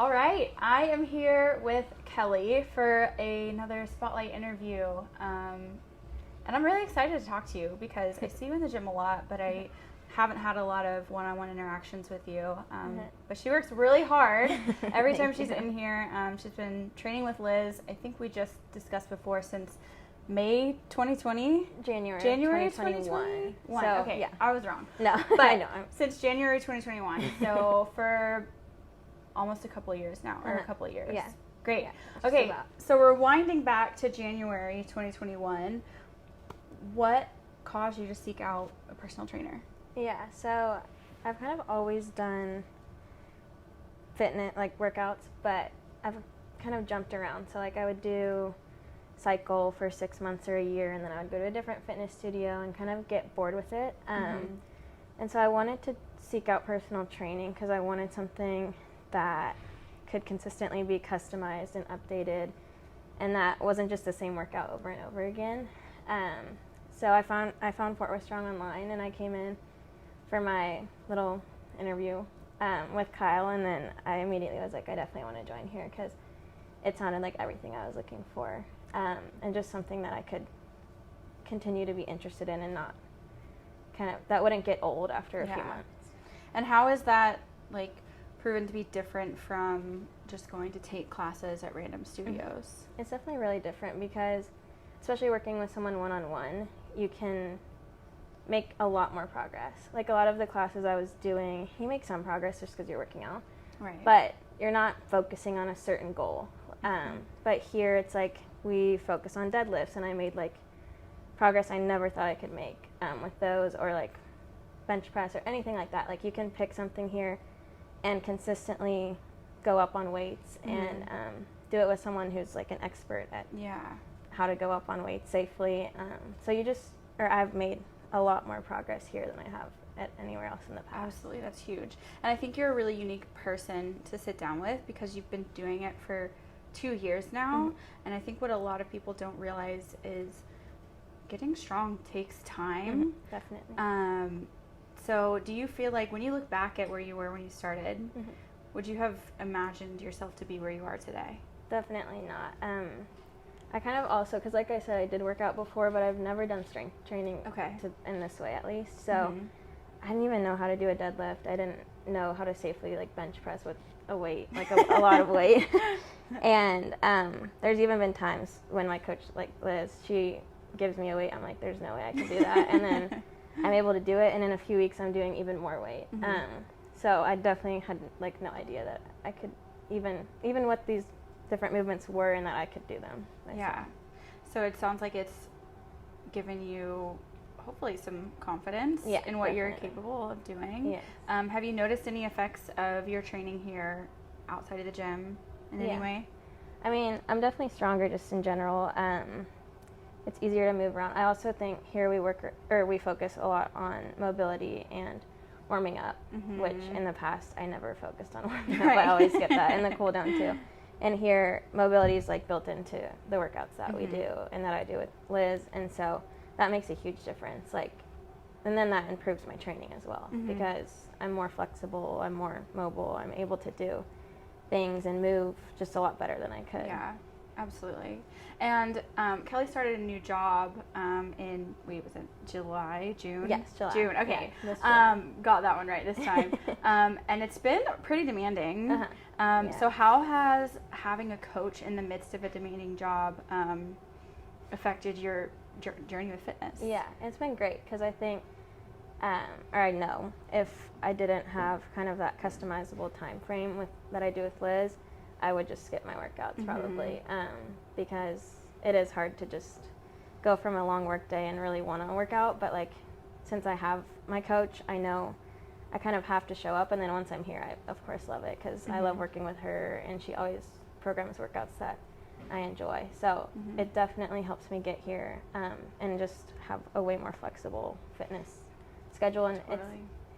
All right, I am here with Kelly for another Spotlight interview. And I'm really excited to talk to you because I see you in the gym a lot, but I haven't had a lot of one-on-one interactions with you. But she works really hard every time she's in here. She's been training with Liz. I think we just discussed before since May 2020? January 2021. So, okay, yeah. I was wrong. No, But I know. since January 2021. So for almost a couple of years now, or a couple of years. Yeah. Great. Yeah, okay, about. so we're winding back to January 2021. What caused you to seek out a personal trainer? Yeah, so I've kind of always done fitness, like workouts, but I've kind of jumped around. So like I would do cycle for 6 months or a year, and then I would go to a different fitness studio and kind of get bored with it. And so I wanted to seek out personal training because I wanted something that could consistently be customized and updated, and that wasn't just the same workout over and over again. So I found Fort Worth Strong online, and I came in for my little interview with Kyle, and then I immediately was like, I definitely want to join here because it sounded like everything I was looking for, and just something that I could continue to be interested in and not that wouldn't get old after a few months. And how is that like proven to be different from just going to take classes at random studios? It's definitely really different because, especially working with someone one-on-one, you can make a lot more progress. Like a lot of the classes I was doing, you make some progress just because you're working out, right? But you're not focusing on a certain goal. But here it's like we focus on deadlifts, and I made like progress I never thought I could make with those, or like bench press or anything like that. Like you can pick something here and consistently go up on weights and do it with someone who's like an expert at how to go up on weights safely. So I've made a lot more progress here than I have at anywhere else in the past. Absolutely, that's huge. And I think you're a really unique person to sit down with because you've been doing it for 2 years now. And I think what a lot of people don't realize is getting strong takes time. Definitely. So do you feel like when you look back at where you were when you started, would you have imagined yourself to be where you are today? Definitely not. I kind of also, because like I said, I did work out before, but I've never done strength training in this way at least. So I didn't even know how to do a deadlift. I didn't know how to safely like bench press with a weight, like a lot of weight. And there's even been times when my coach, like Liz, she gives me a weight, I'm like, there's no way I can do that. And then I'm able to do it, and in a few weeks I'm doing even more weight. So I definitely had like no idea that I could even what these different movements were, and that I could do them myself. Yeah. So it sounds like it's given you hopefully some confidence in what you're capable of doing. Yes. Have you noticed any effects of your training here outside of the gym in any way? I mean, I'm definitely stronger just in general. It's easier to move around. I also think here we focus a lot on mobility and warming up, which in the past I never focused on warming up. I always get that in the cool down too. And here mobility is like built into the workouts that we do and that I do with Liz, and so that makes a huge difference. Like, and then that improves my training as well because I'm more flexible, I'm more mobile, I'm able to do things and move just a lot better than I could. Yeah, absolutely. And Kelly started a new job in, was it July, June? Yes, July. June, okay. Yeah, got that one right this time. And it's been pretty demanding. So how has having a coach in the midst of a demanding job affected your journey with fitness? Yeah, it's been great because I think, or I know, if I didn't have kind of that customizable time frame that I do with Liz, I would just skip my workouts probably, because it is hard to just go from a long work day and really want to work out. But like, since I have my coach, I know I kind of have to show up. And then once I'm here, I of course love it because I love working with her, and she always programs workouts that I enjoy. So it definitely helps me get here and just have a way more flexible fitness schedule. And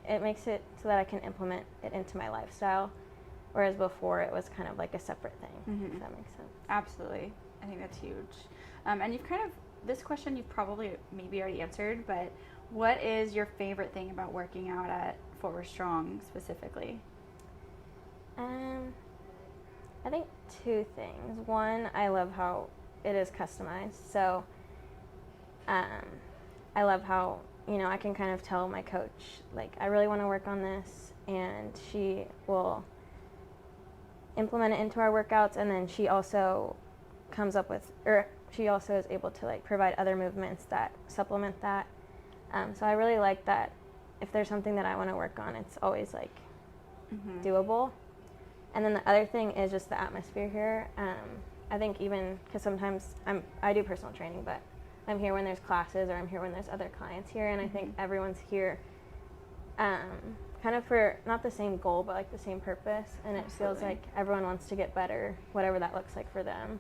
it makes it so that I can implement it into my lifestyle. Whereas before it was kind of like a separate thing, if that makes sense. Absolutely. I think that's huge. And you've this question you've probably maybe already answered, but what is your favorite thing about working out at Fort Worth Strong specifically? I think two things. One, I love how it is customized. So I love how, I can kind of tell my coach, like, I really want to work on this, and she will implement it into our workouts, and then she also comes up with, or she also is able to, like, provide other movements that supplement that. So I really like that if there's something that I want to work on, it's always, like, doable. And then the other thing is just the atmosphere here. I think even, because sometimes I do personal training, but I'm here when there's classes, or I'm here when there's other clients here, and I think everyone's here kind of for not the same goal, but like the same purpose, and it feels like everyone wants to get better, whatever that looks like for them.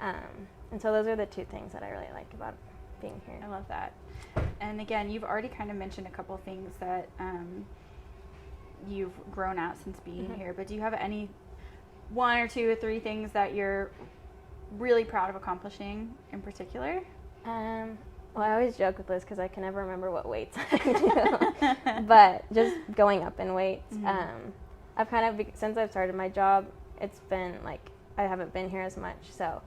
And so those are the two things that I really like about being here. I love that. And again, you've already kind of mentioned a couple things that you've grown out since being here, but do you have any 1 or 2 or 3 things that you're really proud of accomplishing in particular? Well, I always joke with Liz because I can never remember what weights I do, but just going up in weights. I've kind of, since I've started my job, it's been like I haven't been here as much, so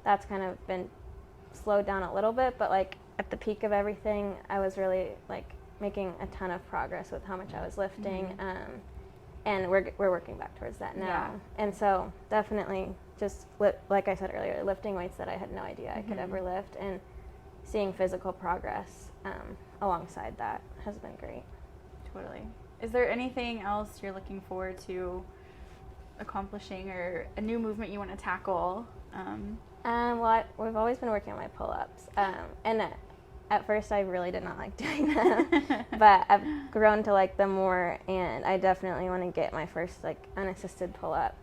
that's kind of been slowed down a little bit, but like at the peak of everything, I was really like making a ton of progress with how much I was lifting, and we're working back towards that now. Yeah. And so definitely just, like I said earlier, lifting weights that I had no idea I could ever lift, and seeing physical progress alongside that has been great. Totally. Is there anything else you're looking forward to accomplishing, or a new movement you want to tackle? Well, we've always been working on my pull-ups, and at first I really did not like doing them, but I've grown to like them more, and I definitely want to get my first like unassisted pull-up.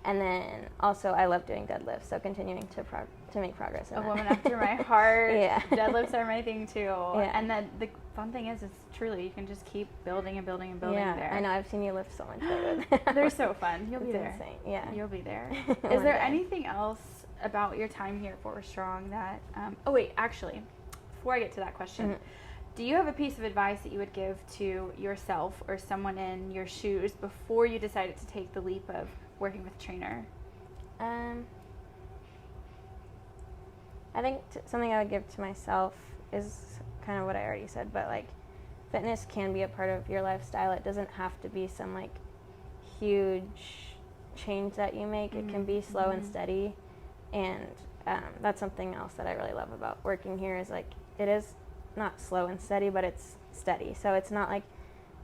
And then also I love doing deadlifts, so continuing to make progress in that. A woman after my heart. Yeah. Deadlifts are my thing too. Yeah. And then the fun thing is truly you can just keep building and building and building there. I know, I've seen you lift so much weight. They're so fun. You'll be there. Insane. Yeah. You'll be there. Is there anything else about your time here at Forward Strong that oh wait, actually, before I get to that question, do you have a piece of advice that you would give to yourself or someone in your shoes before you decided to take the leap of working with a trainer? I think something I would give to myself is kind of what I already said, but like fitness can be a part of your lifestyle. It doesn't have to be some like huge change that you make. It can be slow and steady, and that's something else that I really love about working here is like it is not slow and steady, but it's steady. So it's not like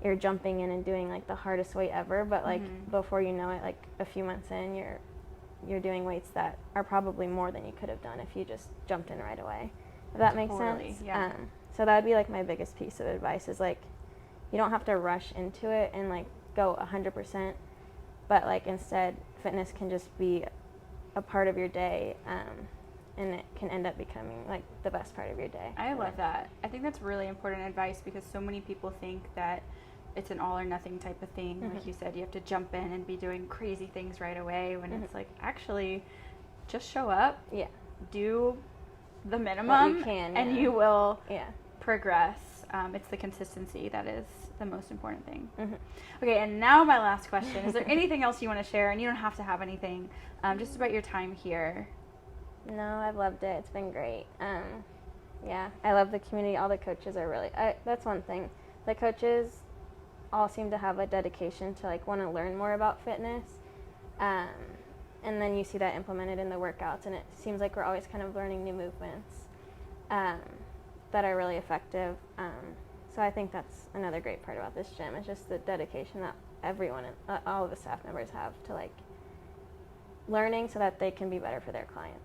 you're jumping in and doing like the hardest weight ever, but like before you know it, like a few months in, you're doing weights that are probably more than you could have done if you just jumped in right away. If that makes sense. Yeah. So that would be like my biggest piece of advice is like you don't have to rush into it and like go 100%, but like instead fitness can just be a part of your day, and it can end up becoming like the best part of your day. I love that. I think that's really important advice because so many people think that it's an all or nothing type of thing. Like you said, you have to jump in and be doing crazy things right away when it's like actually just show up, do the minimum, what you can, and you will progress. It's the consistency that is the most important thing. Okay, and now my last question. Is there anything else you want to share? And you don't have to have anything, just about your time here. No, I've loved it. It's been great. I love the community. All the coaches are really, that's one thing. The coaches all seem to have a dedication to like want to learn more about fitness. And then you see that implemented in the workouts, and it seems like we're always kind of learning new movements that are really effective. So I think that's another great part about this gym is just the dedication that everyone, all of the staff members have to like learning so that they can be better for their clients.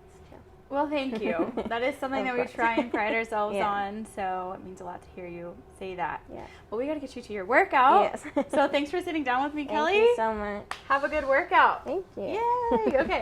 Well, thank you. That is something that we try and pride ourselves Yeah. on, so it means a lot to hear you say that. Yeah. Well, we got to get you to your workout. Yes. So thanks for sitting down with me, Kelly. Thank you so much. Have a good workout. Thank you. Yay. Okay.